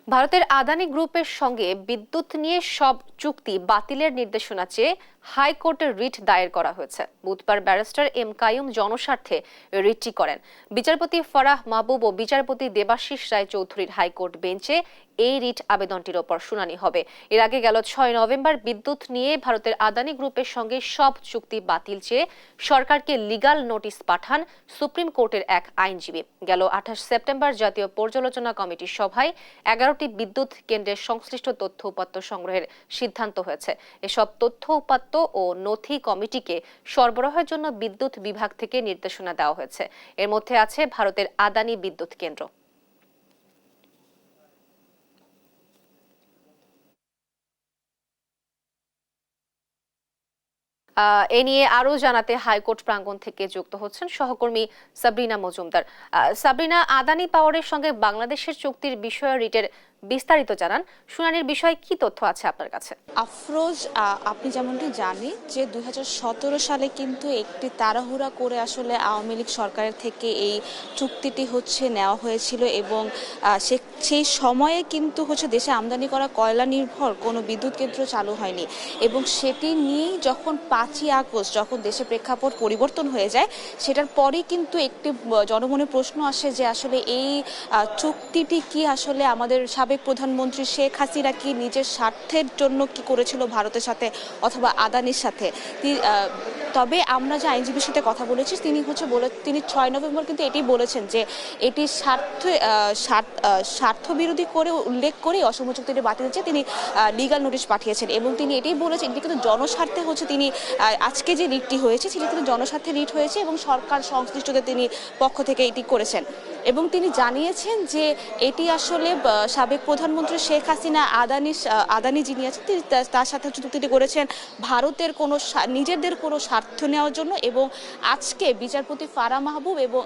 ভারতের আদানি গ্রুপের সঙ্গে বিদ্যুৎ নিয়ে সব চুক্তি বাতিলের নির্দেশনা চেয়ে হাইকোর্টে রিট দায়ের করা হয়েছে। বুধবার ব্যারিস্টার এম কাইয়ুম জনস্বার্থে রিটটি করেন। বিচারপতি ফরাহ মাহবুব ও বিচারপতি দেবাশিস রায় চৌধুরীর হাইকোর্ট বেঞ্চে এই রিট আবেদনটির ওপর শুনানি হবে। এর আগে গেল 6 নভেম্বর বিদ্যুৎ নিয়ে ভারতের আদানি গ্রুপের সঙ্গে সব চুক্তি বাতিল চেয়ে সরকারকে লিগাল নোটিশ পাঠান সুপ্রিম কোর্টের এক আইনজীবী। গেল 28 সেপ্টেম্বর জাতীয় পর্যালোচনা কমিটির সভায় 11টি বিদ্যুৎ কেন্দ্রের সংশ্লিষ্ট তথ্য উপাত্ত সংগ্রহের সিদ্ধান্ত হয়েছে। এসব তথ্য উপাত্ত ও নথি কমিটিকে সরবরাহের জন্য বিদ্যুৎ বিভাগ থেকে নির্দেশনা দেওয়া হয়েছে। এর মধ্যে আছে ভারতের আদানি বিদ্যুৎ কেন্দ্র। এ নিয়ে আরো জানাতে হাইকোর্ট প্রাঙ্গণ থেকে যুক্ত হচ্ছেন সহকর্মী সাবরিনা মজুমদার। সাবরিনা, আদানি পাওয়ারের সঙ্গে বাংলাদেশের চুক্তির বিষয়ে রিটের বিস্তারিত জানান। শুনানির বিষয়ে কি তথ্য আছে আপনার কাছে? আফরোজ, আপনি যেমনটি জানেন যে 2017 সালে কিন্তু একটি তাড়াহুড়া করে আসলে আওয়ামী লীগ সরকারের থেকে এই চুক্তিটি নেওয়া হয়েছিল এবং সেই সময়ে কিন্তু দেশে আমদানি করা কয়লা নির্ভর কোনো বিদ্যুৎ কেন্দ্র চালু হয়নি এবং সেটি নিয়েই যখন 5ই আগস্ট যখন দেশে প্রেক্ষাপট পরিবর্তন হয়ে যায়, সেটার পরেই কিন্তু একটি জনমনে প্রশ্ন আসে যে আসলে এই চুক্তিটি কি আসলে আমাদের সাবেক প্রধানমন্ত্রী শেখ হাসিনা কি নিজের স্বার্থের জন্য কি করেছিল ভারতের সাথে অথবা আদানির সাথে। তবে আমরা যে আইনজীবীর সাথে কথা বলেছি তিনি 6 নভেম্বর কিন্তু এটি বলেছেন যে এটি স্বার্থ বিরোধী করে উল্লেখ করে অসম চুক্তিটি বাতিল চেয়ে তিনি লিগাল নোটিশ পাঠিয়েছেন এবং তিনি এটাই বলেছেন এটি কিন্তু জনস্বার্থে তিনি আজকে যে রিটটি হয়েছে সেটি কিন্তু জনস্বার্থে রিট হয়েছে এবং সরকার সংশ্লিষ্টদের তিনি পক্ষ থেকে এটি করেছেন এবং তিনি জানিয়েছেন যে এটি আসলে সাবেক প্রধানমন্ত্রী শেখ হাসিনা আদানি যিনি আছেন তিনি তার সাথে চুক্তিটি করেছেন ভারতের নিজেদের কোনো স্বার্থ নেওয়ার জন্য। এবং আজকে বিচারপতি ফারাহ মাহবুব এবং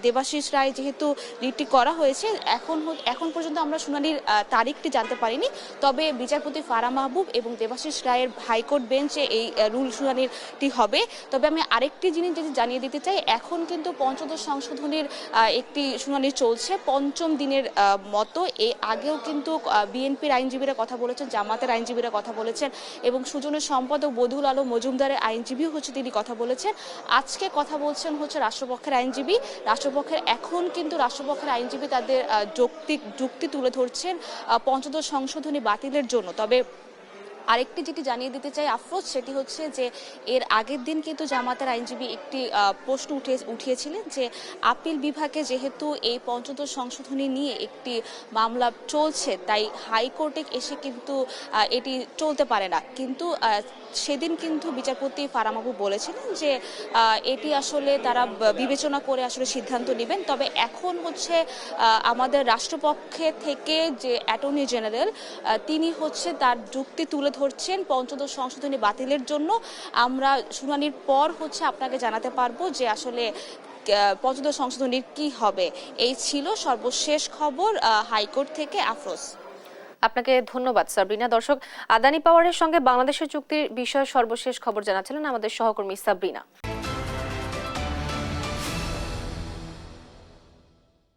দেবাশিস রায় যেহেতু রিটটি করা হয়েছে, এখন পর্যন্ত আমরা শুনানির তারিখটি জানতে পারিনি। তবে বিচারপতি ফারাহ মাহবুব এবং দেবাশিস রায়ের হাইকোর্ট বেঞ্চে এই রুল শুনানিটি হবে। তবে আমি আরেকটি জিনিস যদি জানিয়ে দিতে চাই, এখন কিন্তু পঞ্চদশ সংশোধনীর একটি শুনানি চলছে 5ম দিনের মতো। আগেও কিন্তু বিএনপির আইনজীবীরা কথা বলেছেন, জামাতের আইনজীবীরা কথা বলেছেন এবং সুজনের সম্পাদক বদিউল আলম মজুমদারের আইনজীবী তিনি কথা বলেছেন। আজকে কথা বলছেন রাষ্ট্রপক্ষের আইনজীবী। রাষ্ট্রপক্ষের আইনজীবী তাদের যুক্তি তুলে ধরছেন পঞ্চদশ সংশোধনী বাতিলের জন্য। তবে আরেকটি যেটি জানিয়ে দিতে চাই আফরোজ, সেটি যে এর আগের দিন কিন্তু জামাতের আইনজীবী একটি প্রশ্ন উঠিয়েছিলেন যে আপিল বিভাগে যেহেতু এই পঞ্চদশ সংশোধনী নিয়ে একটি মামলা চলছে, তাই হাইকোর্টে এসে কিন্তু এটি চলতে পারে না। কিন্তু সেদিন কিন্তু বিচারপতি ফারাহ মাহবুব বলেছিলেন যে এটি আসলে তারা বিবেচনা করে আসলে সিদ্ধান্ত নেবেন। তবে এখন আমাদের রাষ্ট্রপক্ষে থেকে যে অ্যাটর্নি জেনারেল তিনি তার যুক্তি তুলে ধরছেন পঞ্চদশ সংশোধনী বাতিলের জন্য। আমরা শুনানির পর আপনাকে জানাতে পারবো যে আসলে পঞ্চদশ সংশোধনীর কি হবে। এই ছিল সর্বশেষ খবর হাইকোর্ট থেকে। আফরোজ, আপনাকে ধন্যবাদ সাবরিনা। দর্শক, আদানি পাওয়ারের সঙ্গে বাংলাদেশের চুক্তির বিষয়ে সর্বশেষ খবর জানাচ্ছিলেন আমাদের সহকর্মী সাবরিনা।